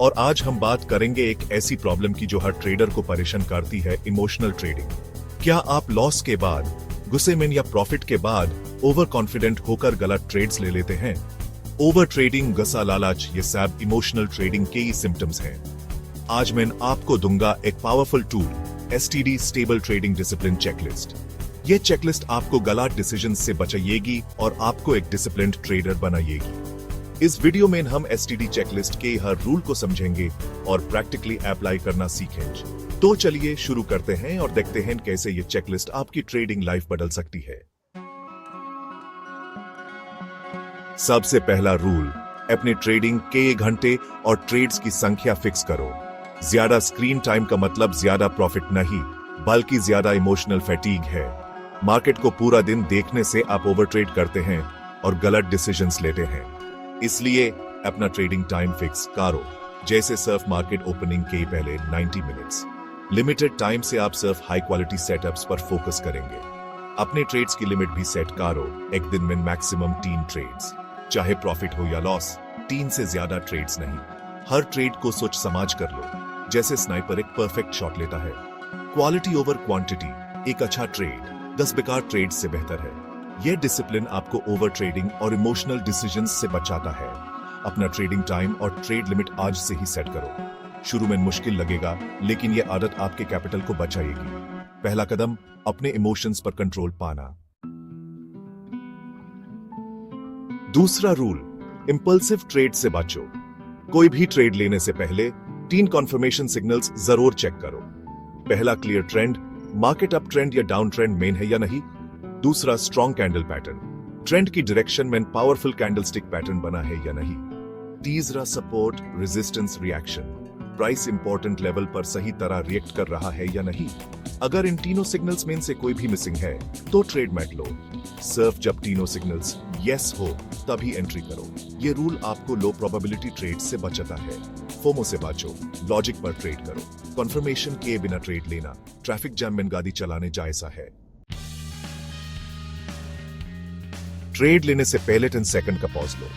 और आज हम बात करेंगे एक ऐसी प्रॉब्लम की जो हर ट्रेडर को परेशान करती है, इमोशनल ट्रेडिंग। क्या आप लॉस के बाद, गुस्से में या प्रॉफिट के बाद ओवर कॉन्फिडेंट होकर गलत ट्रेड्स ले लेते हैं? ओवर ट्रेडिंग, गुस्सा, लालच, ये सब इमोशनल ट्रेडिंग के ही सिम्टम्स हैं। आज मैं आपको दूंगा एक powerful tool, STD stable trading discipline checklist. ये चेकलिस्ट आपको गलत डिसीजन से बचाएगी और आपको एक डिसिप्लिन्ड ट्रेडर बनाएगी। इस वीडियो में हम STD चेकलिस्ट के हर रूल को समझेंगे और प्रैक्टिकली अप्लाई करना सीखेंगे। तो चलिए शुरू करते हैं और देखते हैं कैसे ये चेकलिस्ट आपकी ट्रेडिंग लाइफ बदल सकती है। सबसे पहला रूल, अपने ट्रेडिंग के घंटे और ट्रेड्स की संख्या फिक्स करो। ज्यादा स्क्रीन टाइम का मतलब ज्यादा प्रॉफिट नहीं, बल्कि ज्यादा इमोशनल फैटीग है। मार्केट को पूरा दिन देखने से आप ओवर ट्रेड करते हैं और गलत डिसीजंस लेते हैं। इसलिए अपना ट्रेडिंग टाइम फिक्स करो, जैसे सिर्फ मार्केट ओपनिंग के पहले 90 मिनट्स। लिमिटेड टाइम से आप सिर्फ हाई क्वालिटी सेटअप्स पर फोकस करेंगे। अपने ट्रेड्स की लिमिट भी सेट करो, एक दिन में मैक्सिमम 3 ट्रेड्स, चाहे प्रॉफिट हो या लॉस, 3 से ज्यादा ट्रेड्स नहीं। हर ट्रेड को सोच समझ कर लो, जैसे स्नाइपर एक परफेक्ट शॉट लेता है। क्वालिटी ओवर क्वांटिटी, एक अच्छा ट्रेड 10 बेकार ट्रेड से बेहतर है। यह डिसिप्लिन आपको ओवर ट्रेडिंग और इमोशनल डिसीजंस से बचाता है। अपना ट्रेडिंग टाइम और ट्रेड लिमिट आज से ही सेट करो। शुरू में मुश्किल लगेगा, लेकिन यह आदत आपके कैपिटल को बचाएगी। पहला कदम, अपने इमोशंस पर कंट्रोल पाना। दूसरा रूल, इंपल्सिव ट्रेड से बचो। कोई भी ट्रेड लेने से पहले 3 कॉन्फर्मेशन सिग्नल्स जरूर चेक करो। पहला, clear trend, market up trend या डाउन ट्रेंड मेन है या नहीं। दूसरा, स्ट्रॉन्ग कैंडल पैटर्न, ट्रेंड की डायरेक्शन में पावरफुल कैंडलस्टिक पैटर्न बना है या नहीं। तीसरा, support, resistance, reaction, price important level पर सही तरह रिएक्ट कर रहा है या नहीं। अगर इन तीनों सिग्नल्स में से कोई भी मिसिंग है तो ट्रेड मत लो। सिर्फ जब तीनों सिग्नल्स यस हो तभी एंट्री करो। ये रूल आपको लो प्रोबेबिलिटी ट्रेड से बचाता है। फोमो से बचो, लॉजिक पर ट्रेड करो। कंफर्मेशन के बिना ट्रेड लेना ट्रैफिक जैम में गाड़ी चलाने जैसा है। ट्रेड लेने से पहले 10 सेकंड का पॉज लो,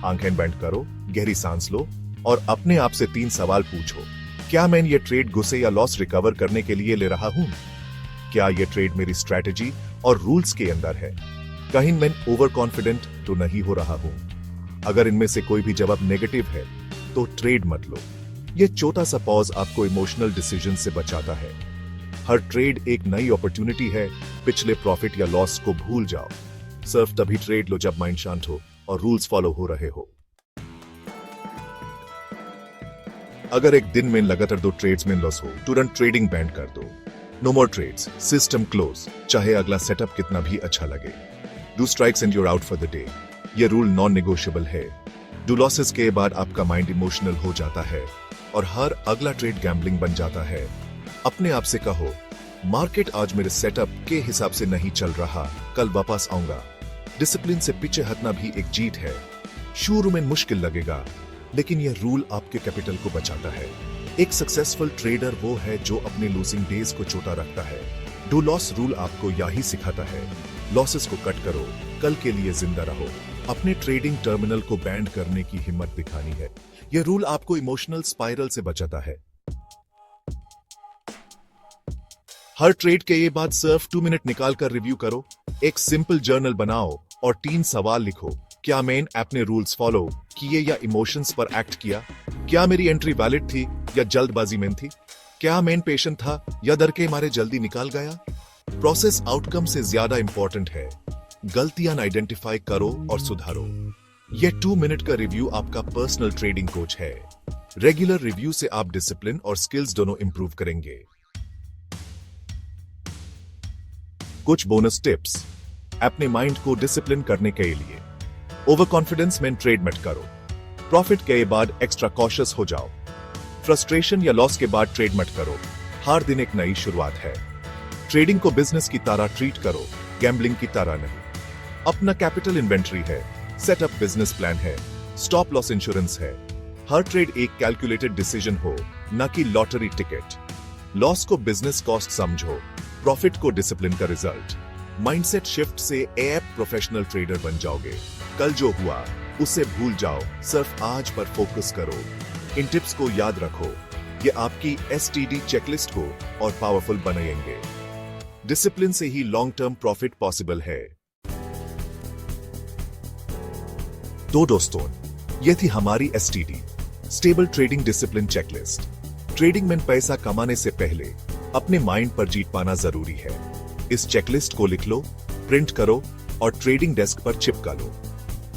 आंखें बंद करो, गहरी सांस लो और अपने आप से 3 सवाल पूछो। क्या मैं ये ट्रेड गुस्से या लॉस रिकवर करने के लिए ले रहा हूं? क्या ये ट्रेड मेरी स्ट्रैटेजी और रूल्स के अंदर है? कहीं मैं ओवर कॉन्फिडेंट तो नहीं हो रहा हूं? अगर इनमें से कोई भी जवाब नेगेटिव है तो ट्रेड मत लो। ये छोटा सा पॉज आपको इमोशनल डिसीजन से बचाता है। हर ट्रेड एक नई अपॉर्चुनिटी है। पिछले प्रॉफिट या लॉस को भूल जाओ। सिर्फ तभी ट्रेड लो जब माइंड शांत हो और रूल्स फॉलो हो रहे हो। अगर एक दिन में लगातार 2 ट्रेड्स में लॉस हो, तुरंत ट्रेडिंग बैंड कर दो। No more trades, system close, चाहे अगला सेटअप कितना भी अच्छा लगे। डू strikes and you're out for the day, ये रूल नॉन नेगोशिएबल है। डू लॉसेस के बाद आपका माइंड इमोशनल हो जाता है और हर अगला ट्रेड गैम्बलिंग बन जाता है। अपने आप से कहो, मार्केट आज मेरे सेटअप के हिसाब से नहीं चल रहा, कल वापस आऊंगा। डिसिप्लिन से पीछे हटना भी एक जीत है। शुरू में मुश्किल लगेगा, लेकिन यह रूल आपके कैपिटल को बचाता है। एक सक्सेसफुल ट्रेडर वो है जो अपने लूजिंग डेज को छोटा रखता है। डू लॉस रूल आपको यही सिखाता है। लॉसेस को कट करो, कल के लिए जिंदा रहो। अपने ट्रेडिंग टर्मिनल को बैंड करने की हिम्मत दिखानी है। यह रूल आपको इमोशनल स्पाइरल से बचाता है। हर ट्रेड के ये बाद सिर्फ 2 मिनट निकाल कर रिव्यू करो। एक सिंपल जर्नल बनाओ और 3 सवाल लिखो। क्या मैंने अपने रूल्स फॉलो किए या इमोशंस पर एक्ट किया? क्या मेरी एंट्री वैलिड थी या जल्दबाजी में थी? क्या मैं पेशेंट था या डर के मारे जल्दी निकाल गया? प्रोसेस आउटकम से ज्यादा इंपॉर्टेंट है। गलतियां आइडेंटिफाई करो और सुधारो। यह 2 मिनट का रिव्यू आपका पर्सनल ट्रेडिंग कोच है। रेगुलर रिव्यू से आप डिसिप्लिन और स्किल्स दोनों इंप्रूव करेंगे। कुछ बोनस टिप्स अपने माइंड को डिसिप्लिन करने के लिए। ओवर कॉन्फिडेंस में ट्रेड मत करो। प्रॉफिट के बाद एक्स्ट्रा कॉशियस हो जाओ। फ्रस्ट्रेशन या लॉस के बाद ट्रेड मत करो। हर दिन एक नई शुरुआत है। ट्रेडिंग को बिजनेस की तरह ट्रीट करो, गैम्बलिंग की तरह नहीं। अपना कैपिटल इन्वेंट्री है, सेटअप बिजनेस प्लान है, स्टॉप लॉस इंश्योरेंस है। हर ट्रेड एक कैलकुलेटेड डिसीजन हो, न कि लॉटरी टिकट। लॉस को बिजनेस कॉस्ट समझो, प्रॉफिट को डिसिप्लिन का रिजल्ट। माइंडसेट शिफ्ट से आप प्रोफेशनल ट्रेडर बन जाओगे। कल जो हुआ उसे भूल जाओ, सिर्फ आज पर फोकस करो। इन टिप्स को याद रखो, ये आपकी एसटीडी चेकलिस्ट को और पावरफुल बनाएंगे। डिसिप्लिन से ही लॉन्ग टर्म प्रॉफिट पॉसिबल है। तो दोस्तों, ये थी हमारी STD stable trading discipline checklist. Trading में पैसा कमाने से पहले अपने माइंड पर जीत पाना जरूरी है। इस चेकलिस्ट को लिख लो, प्रिंट करो और ट्रेडिंग डेस्क पर चिपका लो।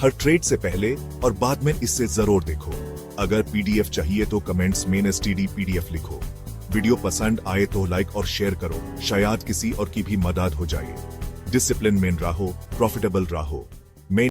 हर ट्रेड से पहले और बाद में इससे जरूर देखो। अगर पीडीएफ चाहिए तो कमेंट्स में एसटीडी पीडीएफ लिखो। वीडियो पसंद आए तो लाइक और शेयर करो, शायद किसी और की भी मदद हो जाए। डिसिप्लिन में रहो, प्रॉफिटेबल रहो।